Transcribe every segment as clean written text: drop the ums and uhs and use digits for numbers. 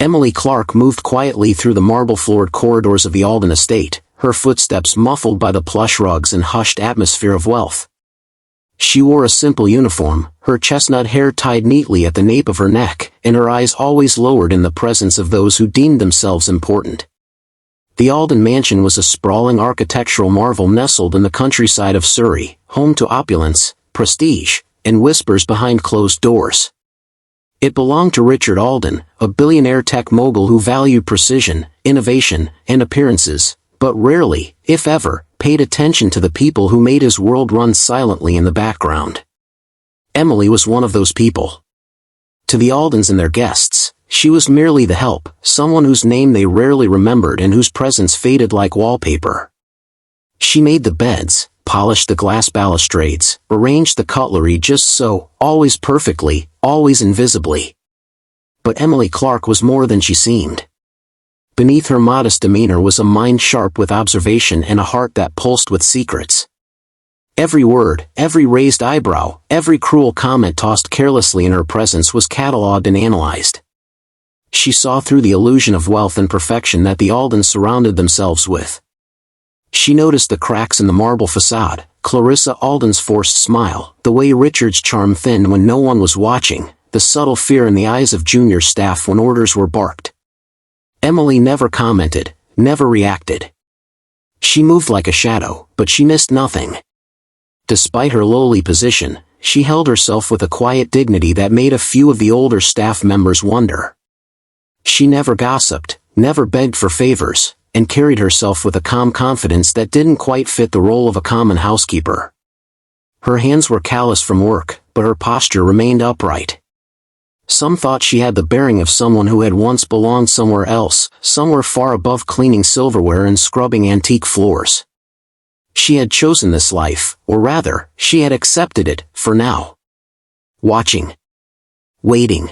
Emily Clark moved quietly through the marble-floored corridors of the Alden estate, her footsteps muffled by the plush rugs and hushed atmosphere of wealth. She wore a simple uniform, her chestnut hair tied neatly at the nape of her neck, and her eyes always lowered in the presence of those who deemed themselves important. The Alden mansion was a sprawling architectural marvel nestled in the countryside of Surrey, home to opulence, prestige, and whispers behind closed doors. It belonged to Richard Alden, a billionaire tech mogul who valued precision, innovation, and appearances, but rarely, if ever, paid attention to the people who made his world run silently in the background. Emily was one of those people. To the Aldens and their guests, she was merely the help, someone whose name they rarely remembered and whose presence faded like wallpaper. She made the beds, polished the glass balustrades, arranged the cutlery just so, always perfectly, always invisibly. But Emily Clark was more than she seemed. Beneath her modest demeanor was a mind sharp with observation and a heart that pulsed with secrets. Every word, every raised eyebrow, every cruel comment tossed carelessly in her presence was catalogued and analyzed. She saw through the illusion of wealth and perfection that the Aldens surrounded themselves with. She noticed the cracks in the marble facade, Clarissa Alden's forced smile, the way Richard's charm thinned when no one was watching, the subtle fear in the eyes of junior staff when orders were barked. Emily never commented, never reacted. She moved like a shadow, but she missed nothing. Despite her lowly position, she held herself with a quiet dignity that made a few of the older staff members wonder. She never gossiped, never begged for favors, and carried herself with a calm confidence that didn't quite fit the role of a common housekeeper. Her hands were callous from work, but her posture remained upright. Some thought she had the bearing of someone who had once belonged somewhere else, somewhere far above cleaning silverware and scrubbing antique floors. She had chosen this life, or rather, she had accepted it, for now. Watching. Waiting.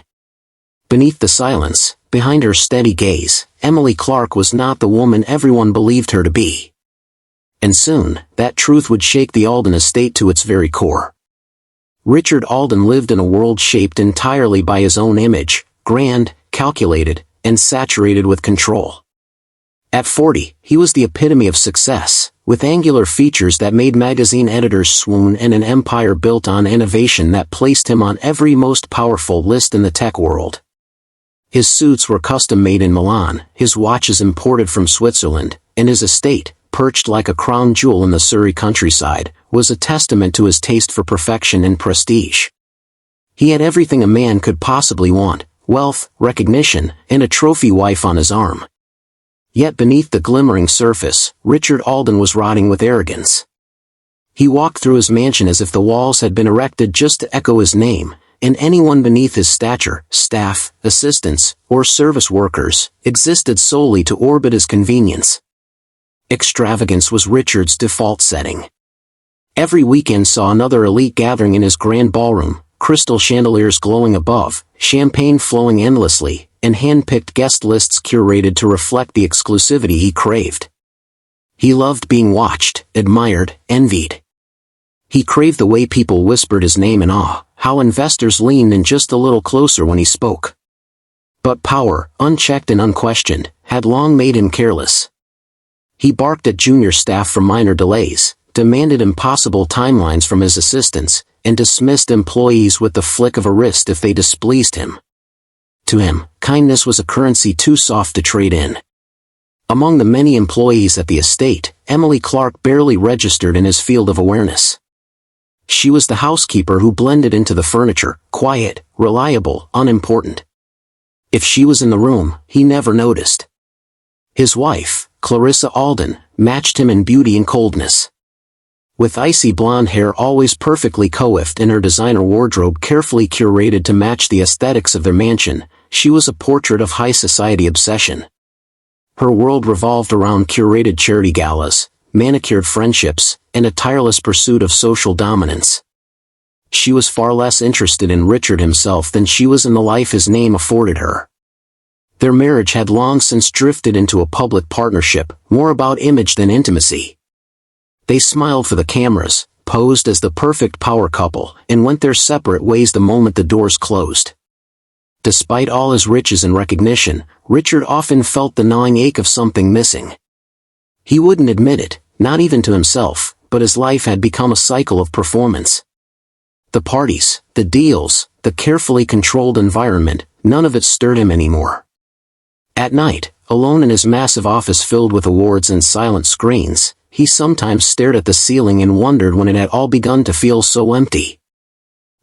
Beneath the silence, behind her steady gaze, Emily Clark was not the woman everyone believed her to be. And soon, that truth would shake the Alden estate to its very core. Richard Alden lived in a world shaped entirely by his own image, grand, calculated, and saturated with control. At 40, he was the epitome of success, with angular features that made magazine editors swoon and an empire built on innovation that placed him on every most powerful list in the tech world. His suits were custom-made in Milan, his watches imported from Switzerland, and his estate, perched like a crown jewel in the Surrey countryside, was a testament to his taste for perfection and prestige. He had everything a man could possibly want: wealth, recognition, and a trophy wife on his arm. Yet beneath the glimmering surface, Richard Alden was rotting with arrogance. He walked through his mansion as if the walls had been erected just to echo his name, and anyone beneath his stature, staff, assistants, or service workers, existed solely to orbit his convenience. Extravagance was Richard's default setting. Every weekend saw another elite gathering in his grand ballroom, crystal chandeliers glowing above, champagne flowing endlessly, and hand-picked guest lists curated to reflect the exclusivity he craved. He loved being watched, admired, envied. He craved the way people whispered his name in awe, how investors leaned in just a little closer when he spoke. But power, unchecked and unquestioned, had long made him careless. He barked at junior staff for minor delays, demanded impossible timelines from his assistants, and dismissed employees with the flick of a wrist if they displeased him. To him, kindness was a currency too soft to trade in. Among the many employees at the estate, Emily Clark barely registered in his field of awareness. She was the housekeeper who blended into the furniture, quiet, reliable, unimportant. If she was in the room, he never noticed. His wife, Clarissa Alden, matched him in beauty and coldness. With icy blonde hair always perfectly coiffed and her designer wardrobe carefully curated to match the aesthetics of their mansion, she was a portrait of high society obsession. Her world revolved around curated charity galas, manicured friendships, and a tireless pursuit of social dominance. She was far less interested in Richard himself than she was in the life his name afforded her. Their marriage had long since drifted into a public partnership, more about image than intimacy. They smiled for the cameras, posed as the perfect power couple, and went their separate ways the moment the doors closed. Despite all his riches and recognition, Richard often felt the gnawing ache of something missing. He wouldn't admit it, not even to himself, but his life had become a cycle of performance. The parties, the deals, the carefully controlled environment, none of it stirred him anymore. At night, alone in his massive office filled with awards and silent screens, he sometimes stared at the ceiling and wondered when it had all begun to feel so empty.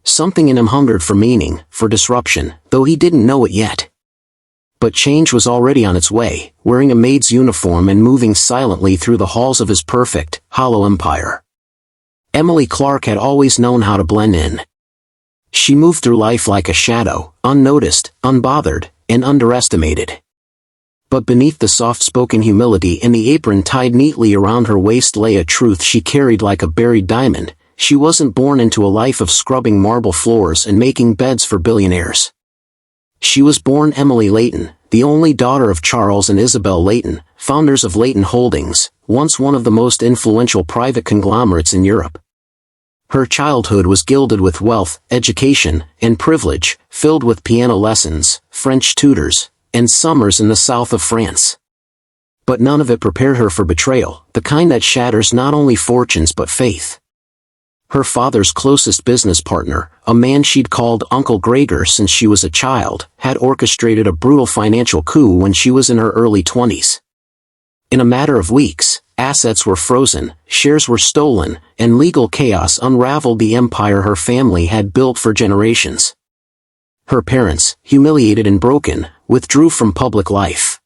Something in him hungered for meaning, for disruption, though he didn't know it yet. But change was already on its way, wearing a maid's uniform and moving silently through the halls of his perfect, hollow empire. Emily Clark had always known how to blend in. She moved through life like a shadow, unnoticed, unbothered, and underestimated. But beneath the soft-spoken humility and the apron tied neatly around her waist lay a truth she carried like a buried diamond. She wasn't born into a life of scrubbing marble floors and making beds for billionaires. She was born Emily Layton, the only daughter of Charles and Isabel Layton, founders of Layton Holdings, once one of the most influential private conglomerates in Europe. Her childhood was gilded with wealth, education, and privilege, filled with piano lessons, French tutors, and summers in the south of France. But none of it prepared her for betrayal, the kind that shatters not only fortunes but faith. Her father's closest business partner, a man she'd called Uncle Gregor since she was a child, had orchestrated a brutal financial coup when she was in her early 20s. In a matter of weeks, assets were frozen, shares were stolen, and legal chaos unraveled the empire her family had built for generations. Her parents, humiliated and broken, withdrew from public life.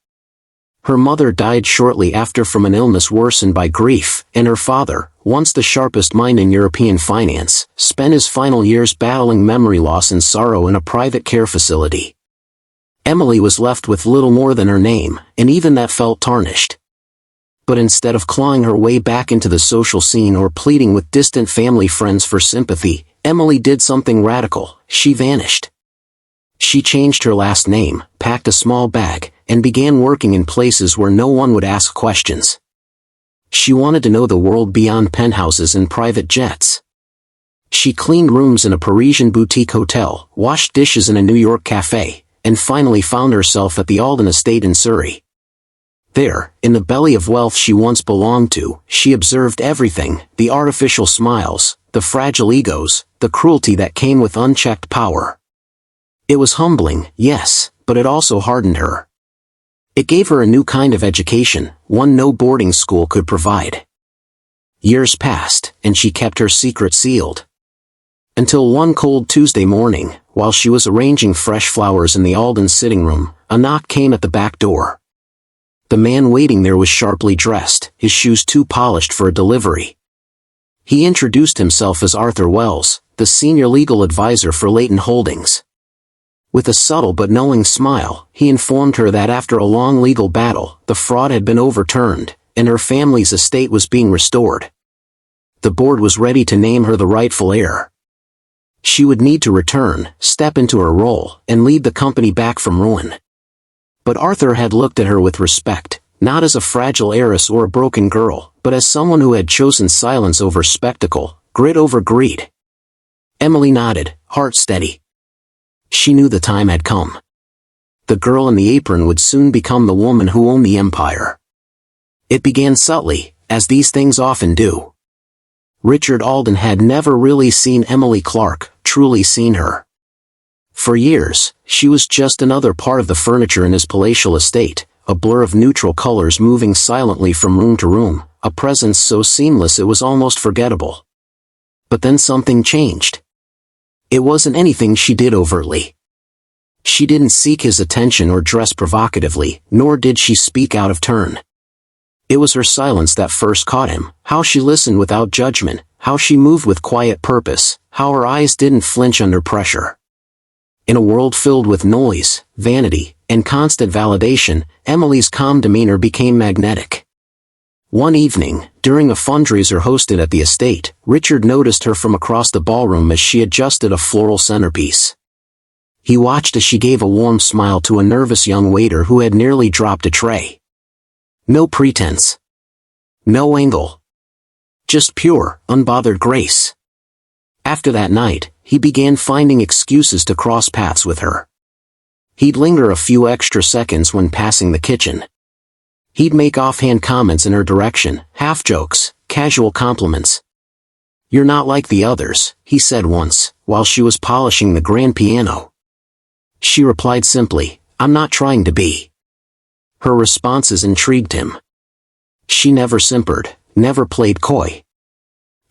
Her mother died shortly after from an illness worsened by grief, and her father, once the sharpest mind in European finance, spent his final years battling memory loss and sorrow in a private care facility. Emily was left with little more than her name, and even that felt tarnished. But instead of clawing her way back into the social scene or pleading with distant family friends for sympathy, Emily did something radical. She vanished. She changed her last name, packed a small bag, and began working in places where no one would ask questions. She wanted to know the world beyond penthouses and private jets. She cleaned rooms in a Parisian boutique hotel, washed dishes in a New York cafe, and finally found herself at the Alden estate in Surrey. There, in the belly of wealth she once belonged to, she observed everything, the artificial smiles, the fragile egos, the cruelty that came with unchecked power. It was humbling, yes, but it also hardened her. It gave her a new kind of education, one no boarding school could provide. Years passed, and she kept her secret sealed. Until one cold Tuesday morning, while she was arranging fresh flowers in the Alden sitting room, a knock came at the back door. The man waiting there was sharply dressed, his shoes too polished for a delivery. He introduced himself as Arthur Wells, the senior legal advisor for Layton Holdings. With a subtle but knowing smile, he informed her that after a long legal battle, the fraud had been overturned, and her family's estate was being restored. The board was ready to name her the rightful heir. She would need to return, step into her role, and lead the company back from ruin. But Arthur had looked at her with respect, not as a fragile heiress or a broken girl, but as someone who had chosen silence over spectacle, grit over greed. Emily nodded, heart steady. She knew the time had come. The girl in the apron would soon become the woman who owned the empire. It began subtly, as these things often do. Richard Alden had never really seen Emily Clark, truly seen her. For years, she was just another part of the furniture in his palatial estate, a blur of neutral colors moving silently from room to room, a presence so seamless it was almost forgettable. But then something changed. It wasn't anything she did overtly. She didn't seek his attention or dress provocatively, nor did she speak out of turn. It was her silence that first caught him, how she listened without judgment, how she moved with quiet purpose, how her eyes didn't flinch under pressure. In a world filled with noise, vanity, and constant validation, Emily's calm demeanor became magnetic. One evening, during a fundraiser hosted at the estate, Richard noticed her from across the ballroom as she adjusted a floral centerpiece. He watched as she gave a warm smile to a nervous young waiter who had nearly dropped a tray. No pretense. No angle. Just pure, unbothered grace. After that night, he began finding excuses to cross paths with her. He'd linger a few extra seconds when passing the kitchen. He'd make offhand comments in her direction, half-jokes, casual compliments. "You're not like the others," he said once, while she was polishing the grand piano. She replied simply, "I'm not trying to be." Her responses intrigued him. She never simpered, never played coy.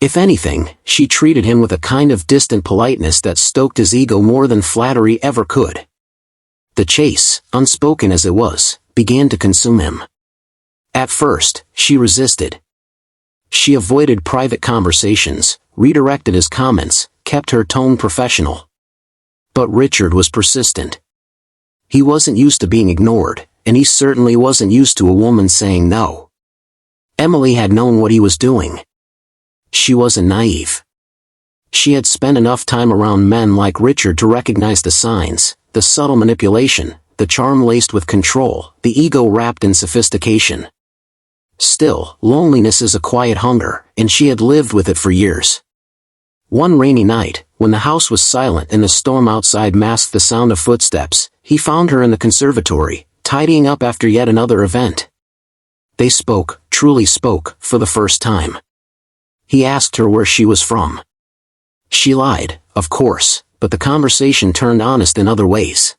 If anything, she treated him with a kind of distant politeness that stoked his ego more than flattery ever could. The chase, unspoken as it was, began to consume him. At first, she resisted. She avoided private conversations, redirected his comments, kept her tone professional. But Richard was persistent. He wasn't used to being ignored, and he certainly wasn't used to a woman saying no. Emily had known what he was doing. She wasn't naive. She had spent enough time around men like Richard to recognize the signs, the subtle manipulation, the charm laced with control, the ego wrapped in sophistication. Still, loneliness is a quiet hunger, and she had lived with it for years. One rainy night, when the house was silent and the storm outside masked the sound of footsteps, he found her in the conservatory, tidying up after yet another event. They spoke, truly spoke, for the first time. He asked her where she was from. She lied, of course, but the conversation turned honest in other ways.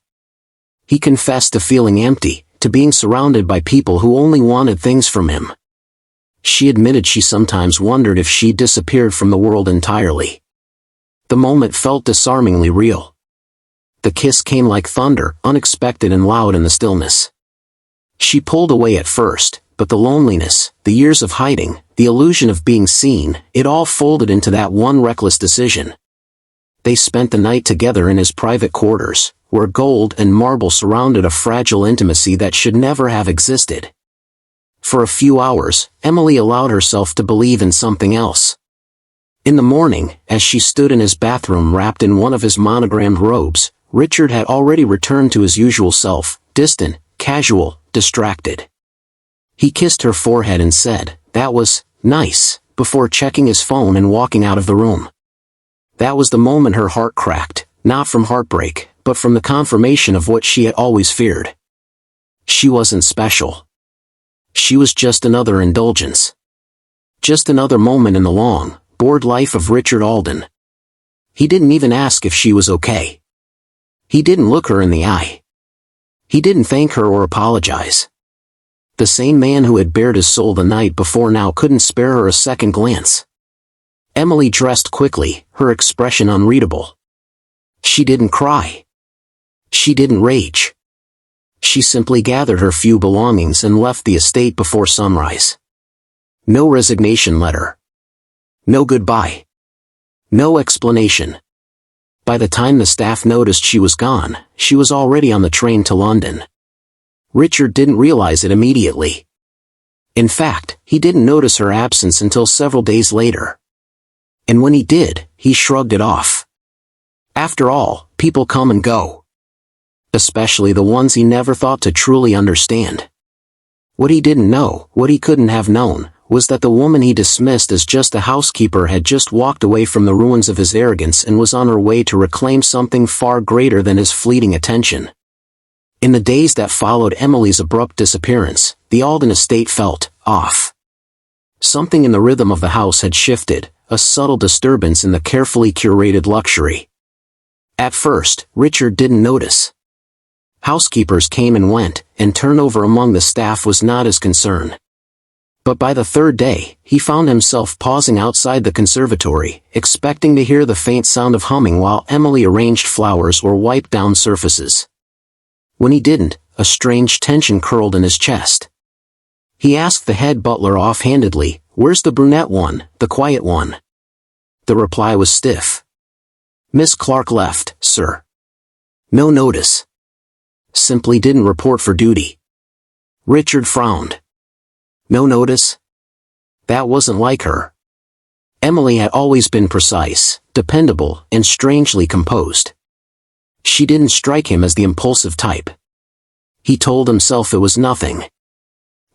He confessed to feeling empty, to being surrounded by people who only wanted things from him. She admitted she sometimes wondered if she'd disappeared from the world entirely. The moment felt disarmingly real. The kiss came like thunder, unexpected and loud in the stillness. She pulled away at first, but the loneliness, the years of hiding, the illusion of being seen, it all folded into that one reckless decision. They spent the night together in his private quarters, where gold and marble surrounded a fragile intimacy that should never have existed. For a few hours, Emily allowed herself to believe in something else. In the morning, as she stood in his bathroom wrapped in one of his monogrammed robes, Richard had already returned to his usual self, distant, casual, distracted. He kissed her forehead and said, "That was nice," before checking his phone and walking out of the room. That was the moment her heart cracked, not from heartbreak, but from the confirmation of what she had always feared. She wasn't special. She was just another indulgence. Just another moment in the long, bored life of Richard Alden. He didn't even ask if she was okay. He didn't look her in the eye. He didn't thank her or apologize. The same man who had bared his soul the night before now couldn't spare her a second glance. Emily dressed quickly, her expression unreadable. She didn't cry. She didn't rage. She simply gathered her few belongings and left the estate before sunrise. No resignation letter. No goodbye. No explanation. By the time the staff noticed she was gone, she was already on the train to London. Richard didn't realize it immediately. In fact, he didn't notice her absence until several days later. And when he did, he shrugged it off. After all, people come and go. Especially the ones he never thought to truly understand. What he didn't know, what he couldn't have known, was that the woman he dismissed as just a housekeeper had just walked away from the ruins of his arrogance and was on her way to reclaim something far greater than his fleeting attention. In the days that followed Emily's abrupt disappearance, the Alden estate felt off. Something in the rhythm of the house had shifted, a subtle disturbance in the carefully curated luxury. At first, Richard didn't notice. Housekeepers came and went, and turnover among the staff was not his concern. But by the third day, he found himself pausing outside the conservatory, expecting to hear the faint sound of humming while Emily arranged flowers or wiped down surfaces. When he didn't, a strange tension curled in his chest. He asked the head butler offhandedly, "Where's the brunette one, the quiet one?" The reply was stiff. "Miss Clark left, sir." No notice. Simply didn't report for duty. Richard frowned. No notice? That wasn't like her. Emily had always been precise, dependable, and strangely composed. She didn't strike him as the impulsive type. He told himself it was nothing.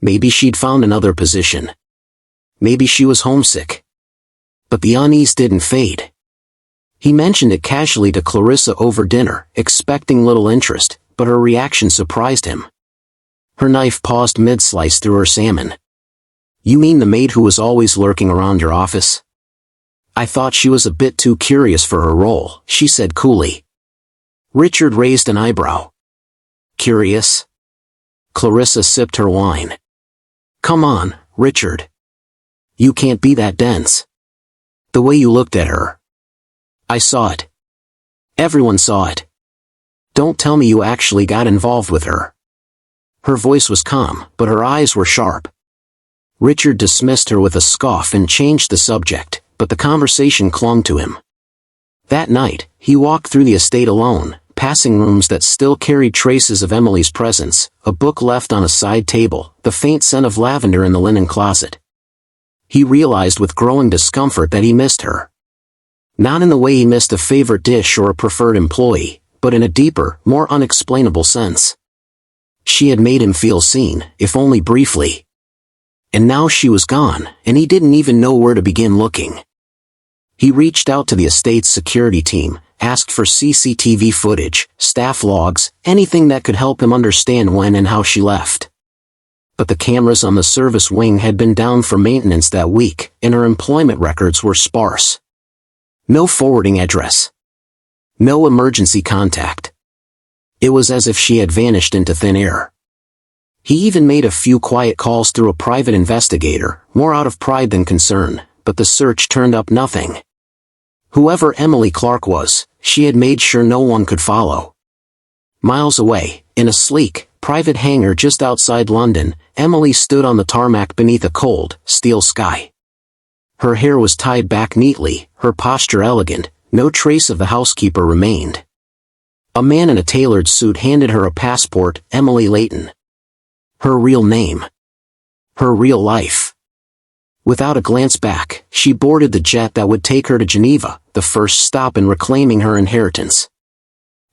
Maybe she'd found another position. Maybe she was homesick. But the unease didn't fade. He mentioned it casually to Clarissa over dinner, expecting little interest, but her reaction surprised him. Her knife paused mid-slice through her salmon. "You mean the maid who was always lurking around your office?" "I thought she was a bit too curious for her role," she said coolly. Richard raised an eyebrow. "Curious?" Clarissa sipped her wine. "Come on, Richard. You can't be that dense. The way you looked at her." "I saw it. Everyone saw it. Don't tell me you actually got involved with her." Her voice was calm, but her eyes were sharp. Richard dismissed her with a scoff and changed the subject, but the conversation clung to him. That night, he walked through the estate alone, passing rooms that still carried traces of Emily's presence, a book left on a side table, the faint scent of lavender in the linen closet. He realized with growing discomfort that he missed her. Not in the way he missed a favorite dish or a preferred employee, but in a deeper, more unexplainable sense. She had made him feel seen, if only briefly. And now she was gone, and he didn't even know where to begin looking. He reached out to the estate's security team, asked for CCTV footage, staff logs, anything that could help him understand when and how she left. But the cameras on the service wing had been down for maintenance that week, and her employment records were sparse. No forwarding address. No emergency contact. It was as if she had vanished into thin air. He even made a few quiet calls through a private investigator, more out of pride than concern, but the search turned up nothing. Whoever Emily Clark was, she had made sure no one could follow. Miles away, in a sleek, private hangar just outside London, Emily stood on the tarmac beneath a cold, steel sky. Her hair was tied back neatly, her posture elegant, no trace of the housekeeper remained. A man in a tailored suit handed her a passport, Emily Layton. Her real name. Her real life. Without a glance back, she boarded the jet that would take her to Geneva, the first stop in reclaiming her inheritance.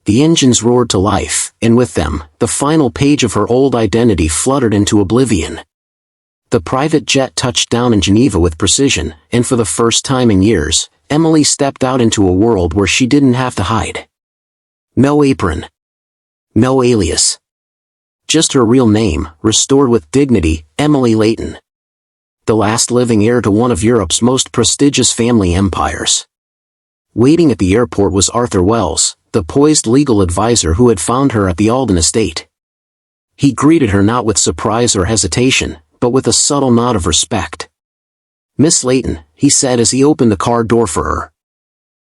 The engines roared to life, and with them, the final page of her old identity fluttered into oblivion. The private jet touched down in Geneva with precision, and for the first time in years, Emily stepped out into a world where she didn't have to hide. No apron. No alias. Just her real name, restored with dignity, Emily Layton. The last living heir to one of Europe's most prestigious family empires. Waiting at the airport was Arthur Wells, the poised legal advisor who had found her at the Alden estate. He greeted her not with surprise or hesitation, but with a subtle nod of respect. "Miss Layton," he said as he opened the car door for her.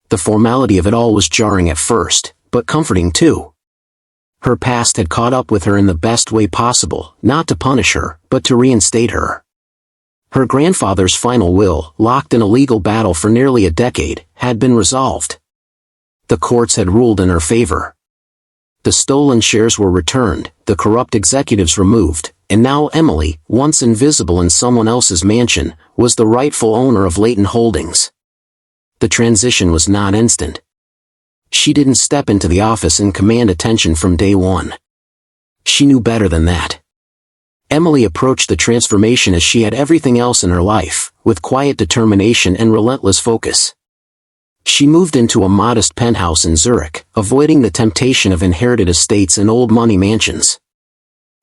The formality of it all was jarring at first, but comforting too. Her past had caught up with her in the best way possible, not to punish her, but to reinstate her. Her grandfather's final will, locked in a legal battle for nearly a decade, had been resolved. The courts had ruled in her favor. The stolen shares were returned, the corrupt executives removed, and now Emily, once invisible in someone else's mansion, was the rightful owner of Layton Holdings. The transition was not instant. She didn't step into the office and command attention from day one. She knew better than that. Emily approached the transformation as she had everything else in her life, with quiet determination and relentless focus. She moved into a modest penthouse in Zurich, avoiding the temptation of inherited estates and old money mansions.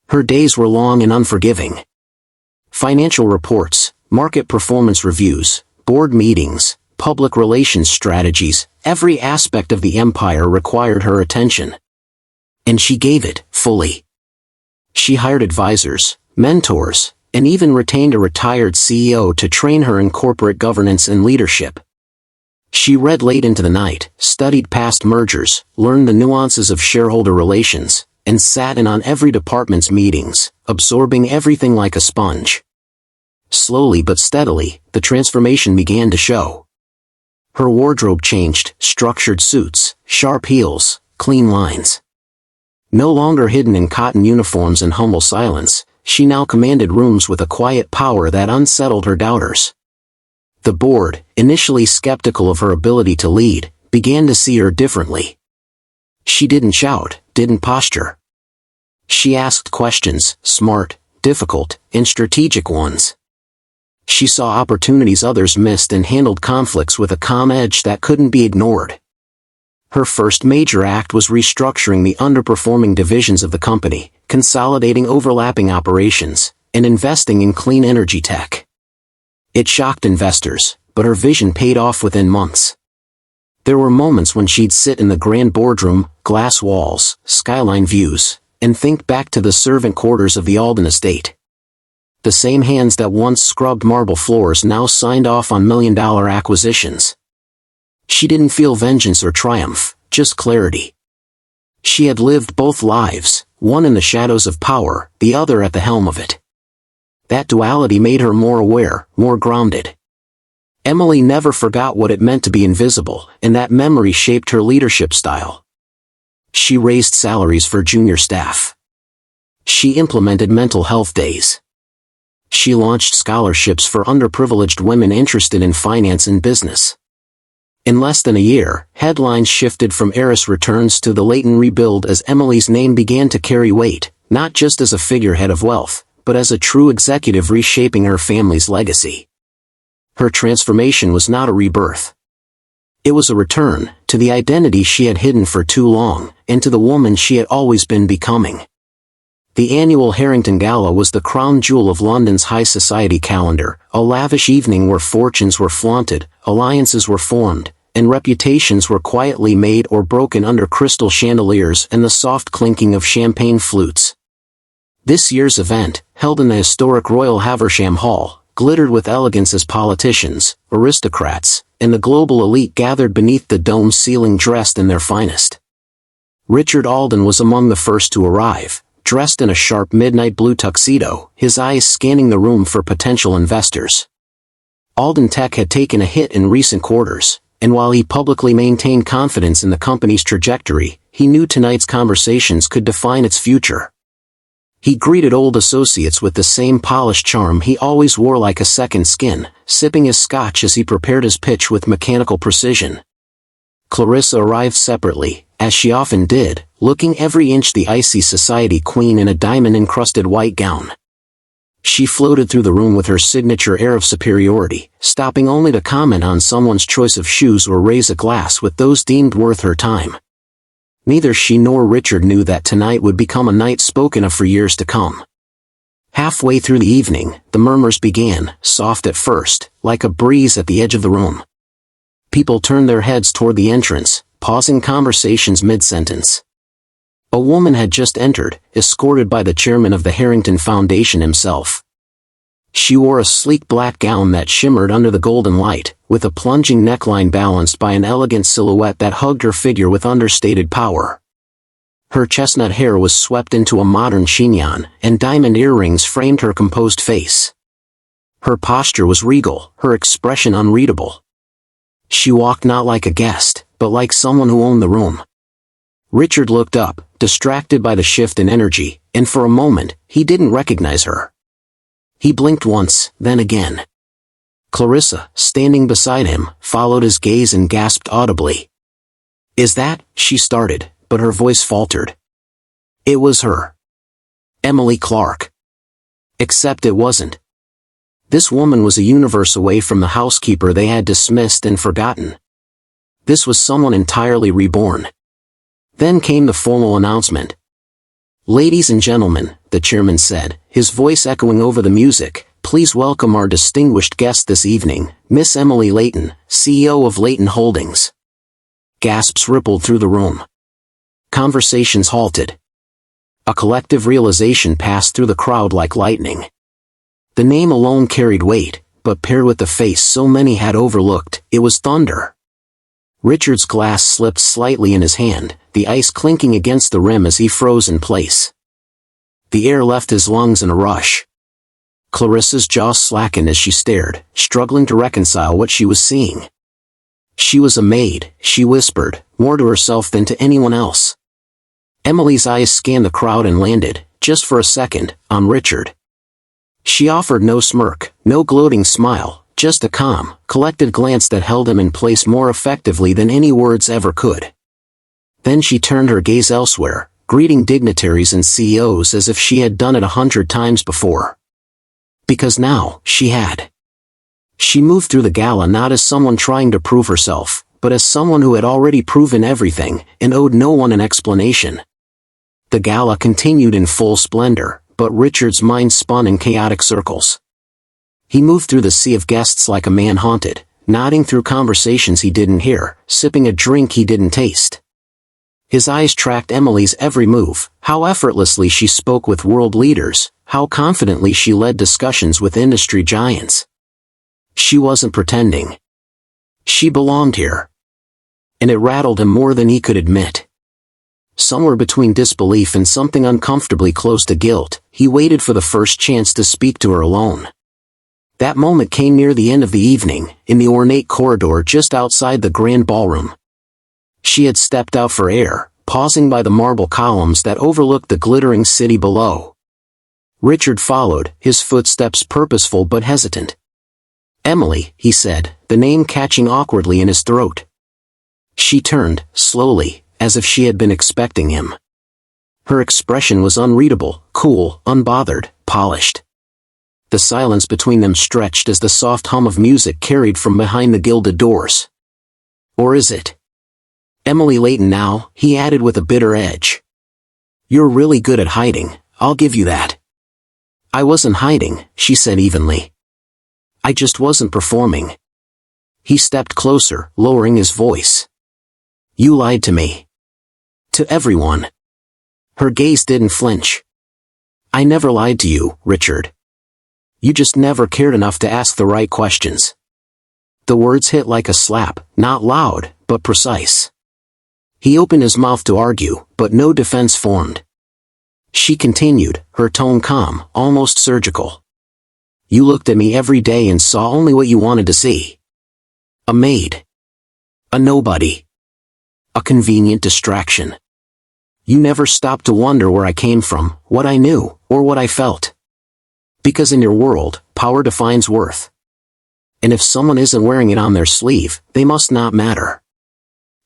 Her days were long and unforgiving. Financial reports, market performance reviews, board meetings, public relations strategies, every aspect of the empire required her attention. And she gave it, fully. She hired advisors, mentors, and even retained a retired CEO to train her in corporate governance and leadership. She read late into the night, studied past mergers, learned the nuances of shareholder relations, and sat in on every department's meetings, absorbing everything like a sponge. Slowly but steadily, the transformation began to show. Her wardrobe changed, structured suits, sharp heels, clean lines. No longer hidden in cotton uniforms and humble silence, she now commanded rooms with a quiet power that unsettled her doubters. The board, initially skeptical of her ability to lead, began to see her differently. She didn't shout, didn't posture. She asked questions, smart, difficult, and strategic ones. She saw opportunities others missed and handled conflicts with a calm edge that couldn't be ignored. Her first major act was restructuring the underperforming divisions of the company, consolidating overlapping operations, and investing in clean energy tech. It shocked investors, but her vision paid off within months. There were moments when she'd sit in the grand boardroom, glass walls, skyline views, and think back to the servant quarters of the Alden estate. The same hands that once scrubbed marble floors now signed off on million-dollar acquisitions. She didn't feel vengeance or triumph, just clarity. She had lived both lives, one in the shadows of power, the other at the helm of it. That duality made her more aware, more grounded. Emily never forgot what it meant to be invisible, and that memory shaped her leadership style. She raised salaries for junior staff. She implemented mental health days. She launched scholarships for underprivileged women interested in finance and business. In less than a year, headlines shifted from Heiress returns to the Leighton rebuild as Emily's name began to carry weight, not just as a figurehead of wealth, but as a true executive reshaping her family's legacy. Her transformation was not a rebirth. It was a return to the identity she had hidden for too long, and to the woman she had always been becoming. The annual Harrington Gala was the crown jewel of London's high society calendar, a lavish evening where fortunes were flaunted, alliances were formed, and reputations were quietly made or broken under crystal chandeliers and the soft clinking of champagne flutes. This year's event, held in the historic Royal Haversham Hall, glittered with elegance as politicians, aristocrats, and the global elite gathered beneath the dome ceiling dressed in their finest. Richard Alden was among the first to arrive, dressed in a sharp midnight blue tuxedo, his eyes scanning the room for potential investors. Alden Tech had taken a hit in recent quarters, and while he publicly maintained confidence in the company's trajectory, he knew tonight's conversations could define its future. He greeted old associates with the same polished charm he always wore like a second skin, sipping his scotch as he prepared his pitch with mechanical precision. Clarissa arrived separately, as she often did, looking every inch the icy society queen in a diamond-encrusted white gown. She floated through the room with her signature air of superiority, stopping only to comment on someone's choice of shoes or raise a glass with those deemed worth her time. Neither she nor Richard knew that tonight would become a night spoken of for years to come. Halfway through the evening, the murmurs began, soft at first, like a breeze at the edge of the room. People turned their heads toward the entrance, pausing conversations mid-sentence. A woman had just entered, escorted by the chairman of the Harrington Foundation himself. She wore a sleek black gown that shimmered under the golden light, with a plunging neckline balanced by an elegant silhouette that hugged her figure with understated power. Her chestnut hair was swept into a modern chignon, and diamond earrings framed her composed face. Her posture was regal, her expression unreadable. She walked not like a guest, but like someone who owned the room. Richard looked up, distracted by the shift in energy, and for a moment, he didn't recognize her. He blinked once, then again. Clarissa, standing beside him, followed his gaze and gasped audibly. "Is that?" she started, but her voice faltered. It was her. Emily Clark. Except it wasn't. This woman was a universe away from the housekeeper they had dismissed and forgotten. This was someone entirely reborn. Then came the formal announcement. "Ladies and gentlemen," the chairman said, his voice echoing over the music, "please welcome our distinguished guest this evening, Miss Emily Leighton, CEO of Leighton Holdings." Gasps rippled through the room. Conversations halted. A collective realization passed through the crowd like lightning. The name alone carried weight, but paired with the face so many had overlooked, it was thunder. Richard's glass slipped slightly in his hand, the ice clinking against the rim as he froze in place. The air left his lungs in a rush. Clarissa's jaw slackened as she stared, struggling to reconcile what she was seeing. She was a maid, she whispered, more to herself than to anyone else. Emily's eyes scanned the crowd and landed, just for a second, on Richard. She offered no smirk, no gloating smile, just a calm, collected glance that held him in place more effectively than any words ever could. Then she turned her gaze elsewhere, greeting dignitaries and CEOs as if she had done it 100 times before. Because now, she had. She moved through the gala not as someone trying to prove herself, but as someone who had already proven everything and owed no one an explanation. The gala continued in full splendor, but Richard's mind spun in chaotic circles. He moved through the sea of guests like a man haunted, nodding through conversations he didn't hear, sipping a drink he didn't taste. His eyes tracked Emily's every move, how effortlessly she spoke with world leaders, how confidently she led discussions with industry giants. She wasn't pretending. She belonged here. And it rattled him more than he could admit. Somewhere between disbelief and something uncomfortably close to guilt, he waited for the first chance to speak to her alone. That moment came near the end of the evening, in the ornate corridor just outside the grand ballroom. She had stepped out for air, pausing by the marble columns that overlooked the glittering city below. Richard followed, his footsteps purposeful but hesitant. "Emily," he said, the name catching awkwardly in his throat. She turned, slowly, as if she had been expecting him. Her expression was unreadable, cool, unbothered, polished. The silence between them stretched as the soft hum of music carried from behind the gilded doors. "Or is it? Emily Layton now," he added with a bitter edge. "You're really good at hiding, I'll give you that." "I wasn't hiding," she said evenly. "I just wasn't performing." He stepped closer, lowering his voice. "You lied to me. To everyone." Her gaze didn't flinch. "I never lied to you, Richard. You just never cared enough to ask the right questions." The words hit like a slap, not loud, but precise. He opened his mouth to argue, but no defense formed. She continued, her tone calm, almost surgical. "You looked at me every day and saw only what you wanted to see. A maid. A nobody. A convenient distraction. You never stopped to wonder where I came from, what I knew, or what I felt. Because in your world, power defines worth. And if someone isn't wearing it on their sleeve, they must not matter."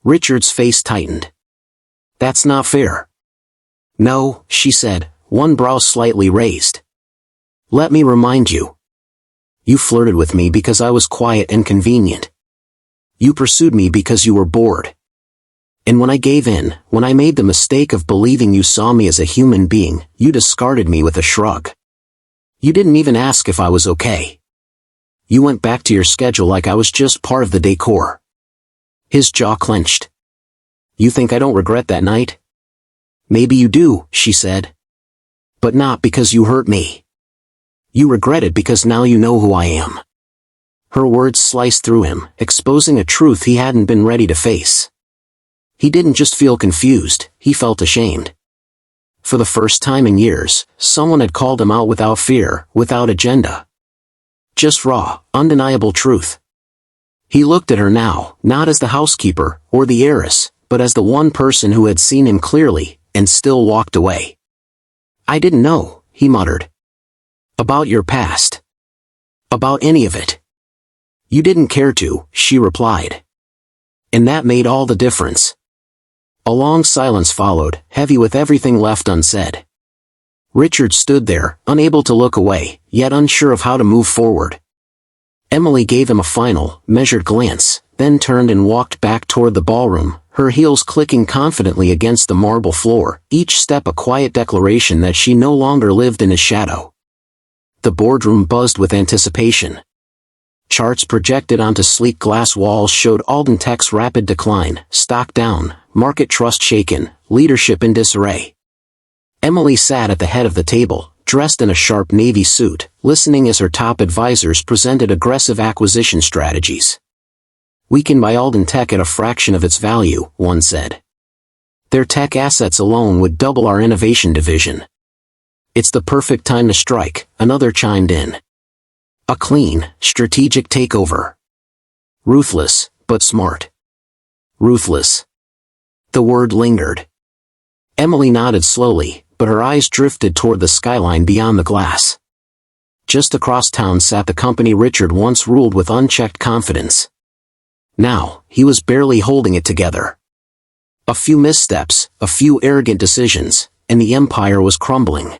Richard's face tightened. "That's not fair." "No," she said, one brow slightly raised. "Let me remind you. You flirted with me because I was quiet and convenient. You pursued me because you were bored. And when I gave in, when I made the mistake of believing you saw me as a human being, you discarded me with a shrug. You didn't even ask if I was okay. You went back to your schedule like I was just part of the decor." His jaw clenched. "You think I don't regret that night?" "Maybe you do," she said. "But not because you hurt me. You regret it because now you know who I am." Her words sliced through him, exposing a truth he hadn't been ready to face. He didn't just feel confused, he felt ashamed. For the first time in years, someone had called him out without fear, without agenda. Just raw, undeniable truth. He looked at her now, not as the housekeeper, or the heiress, but as the one person who had seen him clearly, and still walked away. "I didn't know," he muttered. "About your past. About any of it." "You didn't care to," she replied. And that made all the difference. A long silence followed, heavy with everything left unsaid. Richard stood there, unable to look away, yet unsure of how to move forward. Emily gave him a final, measured glance, then turned and walked back toward the ballroom, her heels clicking confidently against the marble floor, each step a quiet declaration that she no longer lived in his shadow. The boardroom buzzed with anticipation. Charts projected onto sleek glass walls showed Alden Tech's rapid decline, stock down, market trust shaken, leadership in disarray. Emily sat at the head of the table, dressed in a sharp navy suit, listening as her top advisors presented aggressive acquisition strategies. "We can buy Alden Tech at a fraction of its value," one said. "Their tech assets alone would double our innovation division." "It's the perfect time to strike," another chimed in. "A clean, strategic takeover. Ruthless, but smart." Ruthless. The word lingered. Emily nodded slowly, but her eyes drifted toward the skyline beyond the glass. Just across town sat the company Richard once ruled with unchecked confidence. Now, he was barely holding it together. A few missteps, a few arrogant decisions, and the empire was crumbling.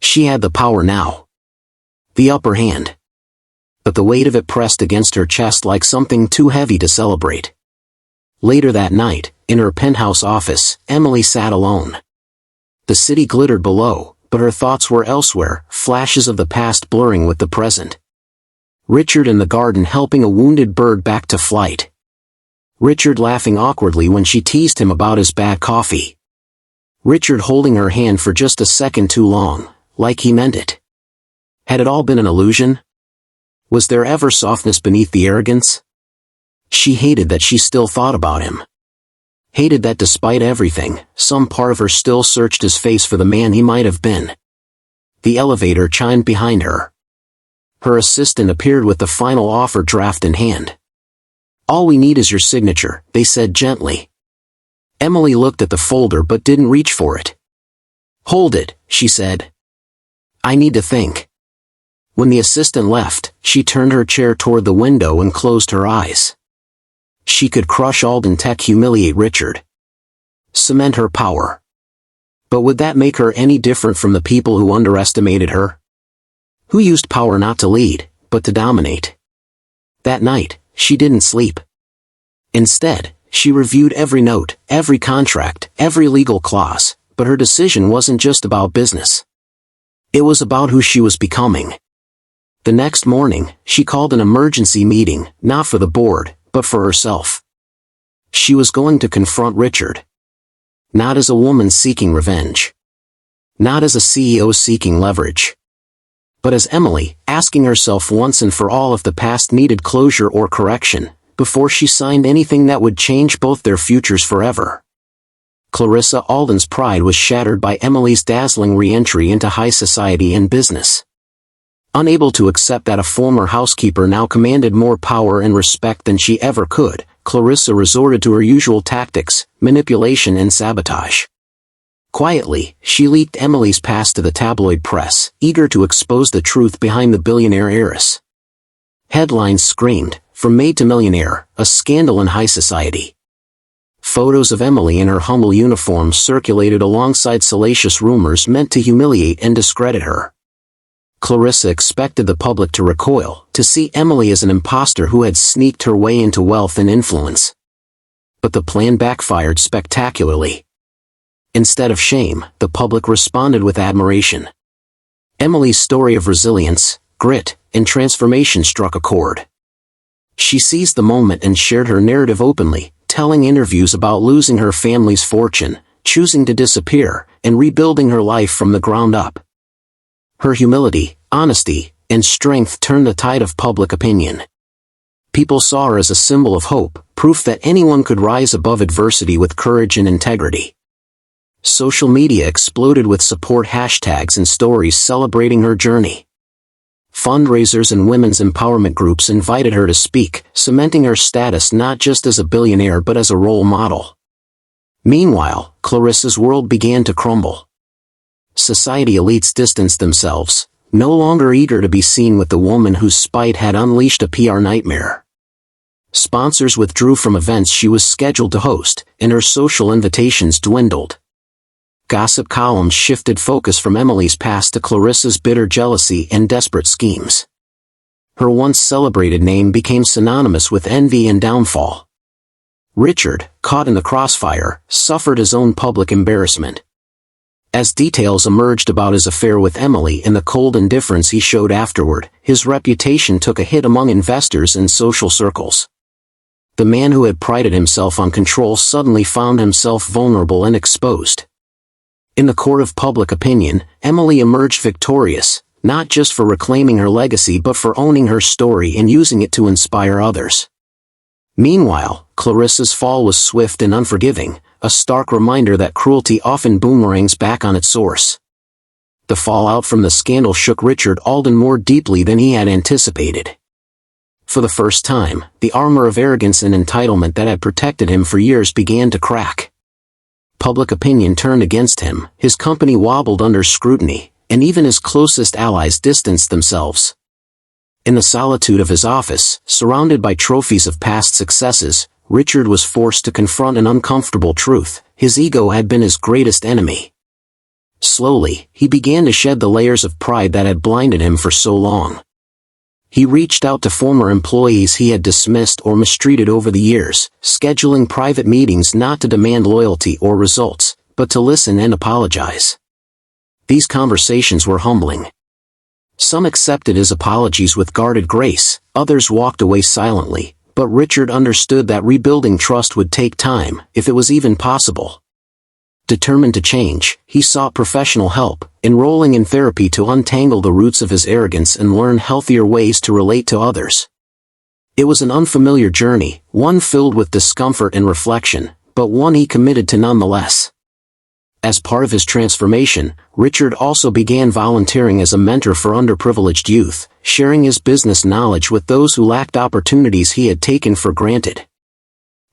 She had the power now. The upper hand. But the weight of it pressed against her chest like something too heavy to celebrate. Later that night, in her penthouse office, Emily sat alone. The city glittered below, but her thoughts were elsewhere, flashes of the past blurring with the present. Richard in the garden helping a wounded bird back to flight. Richard laughing awkwardly when she teased him about his bad coffee. Richard holding her hand for just a second too long, like he meant it. Had it all been an illusion? Was there ever softness beneath the arrogance? She hated that she still thought about him. Hated that despite everything, some part of her still searched his face for the man he might have been. The elevator chimed behind her. Her assistant appeared with the final offer draft in hand. "All we need is your signature," they said gently. Emily looked at the folder but didn't reach for it. "Hold it," she said. "I need to think." When the assistant left, she turned her chair toward the window and closed her eyes. She could crush Alden Tech, humiliate Richard. Cement her power. But would that make her any different from the people who underestimated her? Who used power not to lead, but to dominate? That night, she didn't sleep. Instead, she reviewed every note, every contract, every legal clause, but her decision wasn't just about business. It was about who she was becoming. The next morning, she called an emergency meeting, not for the board, but for herself. She was going to confront Richard. Not as a woman seeking revenge. Not as a CEO seeking leverage. But as Emily, asking herself once and for all if the past needed closure or correction, before she signed anything that would change both their futures forever. Clarissa Alden's pride was shattered by Emily's dazzling re-entry into high society and business. Unable to accept that a former housekeeper now commanded more power and respect than she ever could, Clarissa resorted to her usual tactics, manipulation and sabotage. Quietly, she leaked Emily's past to the tabloid press, eager to expose the truth behind the billionaire heiress. Headlines screamed, "From maid to millionaire, a scandal in high society." Photos of Emily in her humble uniform circulated alongside salacious rumors meant to humiliate and discredit her. Clarissa expected the public to recoil, to see Emily as an imposter who had sneaked her way into wealth and influence. But the plan backfired spectacularly. Instead of shame, the public responded with admiration. Emily's story of resilience, grit, and transformation struck a chord. She seized the moment and shared her narrative openly, telling interviews about losing her family's fortune, choosing to disappear, and rebuilding her life from the ground up. Her humility, honesty, and strength turned the tide of public opinion. People saw her as a symbol of hope, proof that anyone could rise above adversity with courage and integrity. Social media exploded with support hashtags and stories celebrating her journey. Fundraisers and women's empowerment groups invited her to speak, cementing her status not just as a billionaire but as a role model. Meanwhile, Clarissa's world began to crumble. Society elites distanced themselves, no longer eager to be seen with the woman whose spite had unleashed a PR nightmare. Sponsors withdrew from events she was scheduled to host, and her social invitations dwindled. Gossip columns shifted focus from Emily's past to Clarissa's bitter jealousy and desperate schemes. Her once celebrated name became synonymous with envy and downfall. Richard, caught in the crossfire, suffered his own public embarrassment. As details emerged about his affair with Emily and the cold indifference he showed afterward, his reputation took a hit among investors and social circles. The man who had prided himself on control suddenly found himself vulnerable and exposed. In the court of public opinion, Emily emerged victorious, not just for reclaiming her legacy but for owning her story and using it to inspire others. Meanwhile, Clarissa's fall was swift and unforgiving, a stark reminder that cruelty often boomerangs back on its source. The fallout from the scandal shook Richard Alden more deeply than he had anticipated. For the first time, the armor of arrogance and entitlement that had protected him for years began to crack. Public opinion turned against him, his company wobbled under scrutiny, and even his closest allies distanced themselves. In the solitude of his office, surrounded by trophies of past successes, Richard was forced to confront an uncomfortable truth: his ego had been his greatest enemy. Slowly, he began to shed the layers of pride that had blinded him for so long. He reached out to former employees he had dismissed or mistreated over the years, scheduling private meetings not to demand loyalty or results, but to listen and apologize. These conversations were humbling. Some accepted his apologies with guarded grace, others walked away silently, but Richard understood that rebuilding trust would take time, if it was even possible. Determined to change, he sought professional help, enrolling in therapy to untangle the roots of his arrogance and learn healthier ways to relate to others. It was an unfamiliar journey, one filled with discomfort and reflection, but one he committed to nonetheless. As part of his transformation, Richard also began volunteering as a mentor for underprivileged youth, sharing his business knowledge with those who lacked opportunities he had taken for granted.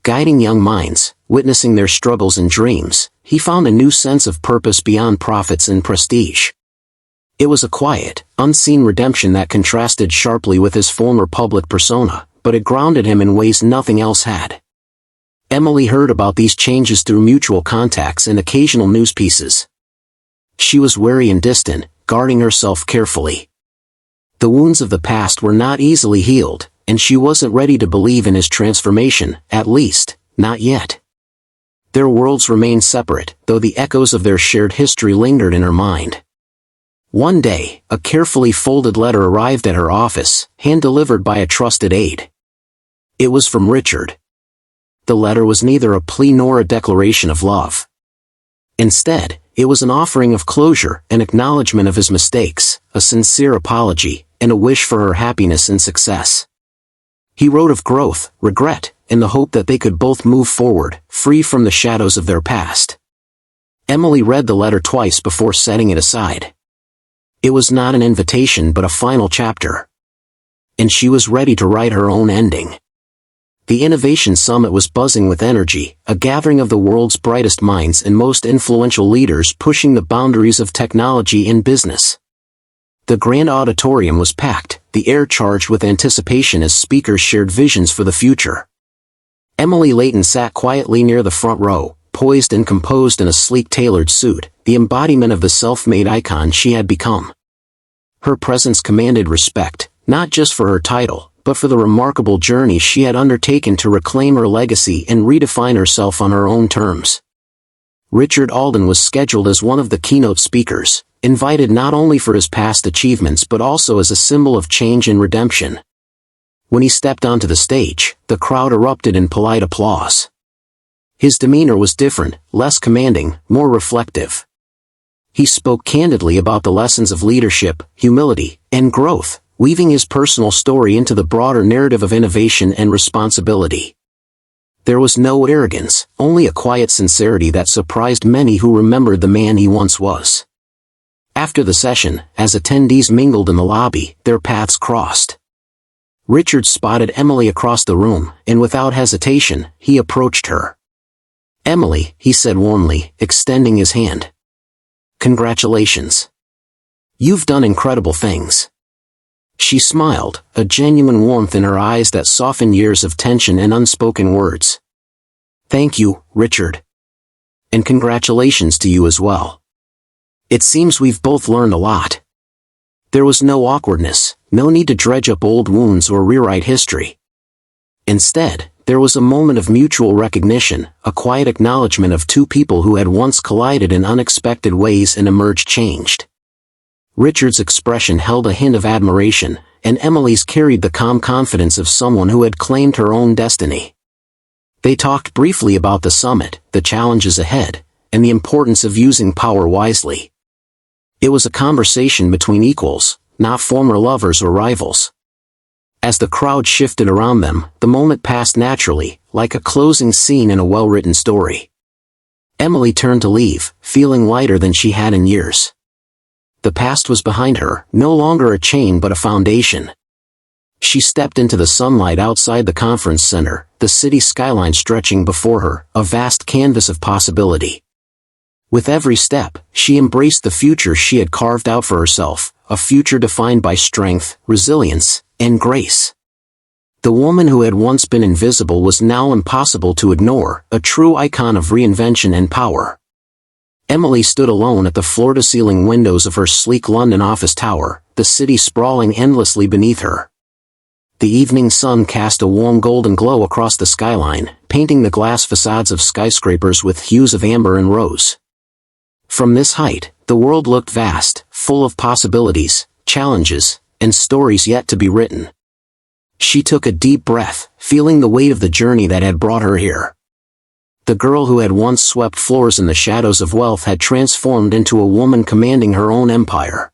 Guiding young minds, witnessing their struggles and dreams, he found a new sense of purpose beyond profits and prestige. It was a quiet, unseen redemption that contrasted sharply with his former public persona, but it grounded him in ways nothing else had. Emily heard about these changes through mutual contacts and occasional news pieces. She was wary and distant, guarding herself carefully. The wounds of the past were not easily healed, and she wasn't ready to believe in his transformation, at least, not yet. Their worlds remained separate, though the echoes of their shared history lingered in her mind. One day, a carefully folded letter arrived at her office, hand-delivered by a trusted aide. It was from Richard. The letter was neither a plea nor a declaration of love. Instead, it was an offering of closure, an acknowledgement of his mistakes, a sincere apology, and a wish for her happiness and success. He wrote of growth, regret, and the hope that they could both move forward, free from the shadows of their past. Emily read the letter twice before setting it aside. It was not an invitation but a final chapter. And she was ready to write her own ending. The Innovation Summit was buzzing with energy, a gathering of the world's brightest minds and most influential leaders pushing the boundaries of technology and business. The grand auditorium was packed, the air charged with anticipation as speakers shared visions for the future. Emily Layton sat quietly near the front row, poised and composed in a sleek tailored suit, the embodiment of the self-made icon she had become. Her presence commanded respect, not just for her title, but for the remarkable journey she had undertaken to reclaim her legacy and redefine herself on her own terms. Richard Alden was scheduled as one of the keynote speakers, invited not only for his past achievements but also as a symbol of change and redemption. When he stepped onto the stage, the crowd erupted in polite applause. His demeanor was different, less commanding, more reflective. He spoke candidly about the lessons of leadership, humility, and growth, weaving his personal story into the broader narrative of innovation and responsibility. There was no arrogance, only a quiet sincerity that surprised many who remembered the man he once was. After the session, as attendees mingled in the lobby, their paths crossed. Richard spotted Emily across the room, and without hesitation, he approached her. "Emily," he said warmly, extending his hand. "Congratulations. You've done incredible things." She smiled, a genuine warmth in her eyes that softened years of tension and unspoken words. "Thank you, Richard. And congratulations to you as well. It seems we've both learned a lot." There was no awkwardness, no need to dredge up old wounds or rewrite history. Instead, there was a moment of mutual recognition, a quiet acknowledgement of two people who had once collided in unexpected ways and emerged changed. Richard's expression held a hint of admiration, and Emily's carried the calm confidence of someone who had claimed her own destiny. They talked briefly about the summit, the challenges ahead, and the importance of using power wisely. It was a conversation between equals, not former lovers or rivals. As the crowd shifted around them, the moment passed naturally, like a closing scene in a well-written story. Emily turned to leave, feeling lighter than she had in years. The past was behind her, no longer a chain but a foundation. She stepped into the sunlight outside the conference center, the city skyline stretching before her, a vast canvas of possibility. With every step, she embraced the future she had carved out for herself, a future defined by strength, resilience, and grace. The woman who had once been invisible was now impossible to ignore, a true icon of reinvention and power. Emily stood alone at the floor-to-ceiling windows of her sleek London office tower, the city sprawling endlessly beneath her. the evening sun cast a warm golden glow across the skyline, painting the glass facades of skyscrapers with hues of amber and rose. From this height, the world looked vast, full of possibilities, challenges, and stories yet to be written. She took a deep breath, feeling the weight of the journey that had brought her here. The girl who had once swept floors in the shadows of wealth had transformed into a woman commanding her own empire.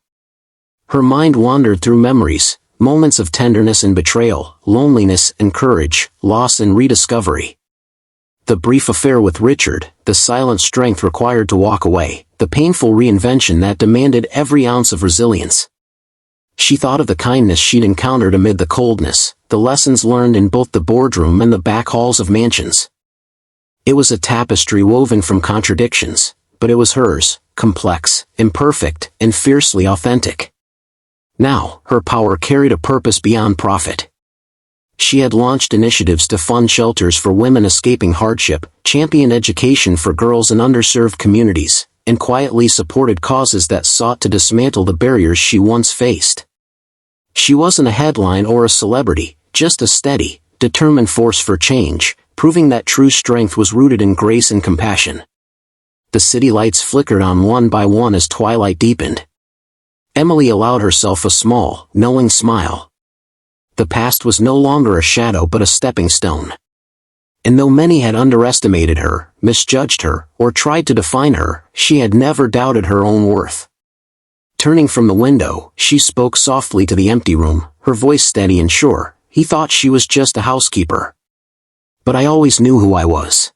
Her mind wandered through memories, moments of tenderness and betrayal, loneliness and courage, loss and rediscovery. The brief affair with Richard, the silent strength required to walk away, the painful reinvention that demanded every ounce of resilience. She thought of the kindness she'd encountered amid the coldness, the lessons learned in both the boardroom and the back halls of mansions. It was a tapestry woven from contradictions, but it was hers, complex, imperfect, and fiercely authentic. Now, her power carried a purpose beyond profit. She had launched initiatives to fund shelters for women escaping hardship, championed education for girls in underserved communities, and quietly supported causes that sought to dismantle the barriers she once faced. She wasn't a headline or a celebrity, just a steady, determined force for change, proving that true strength was rooted in grace and compassion. The city lights flickered on one by one as twilight deepened. Emily allowed herself a small, knowing smile. The past was no longer a shadow but a stepping stone. And though many had underestimated her, misjudged her, or tried to define her, she had never doubted her own worth. Turning from the window, she spoke softly to the empty room, her voice steady and sure. He thought she was just a housekeeper. But I always knew who I was.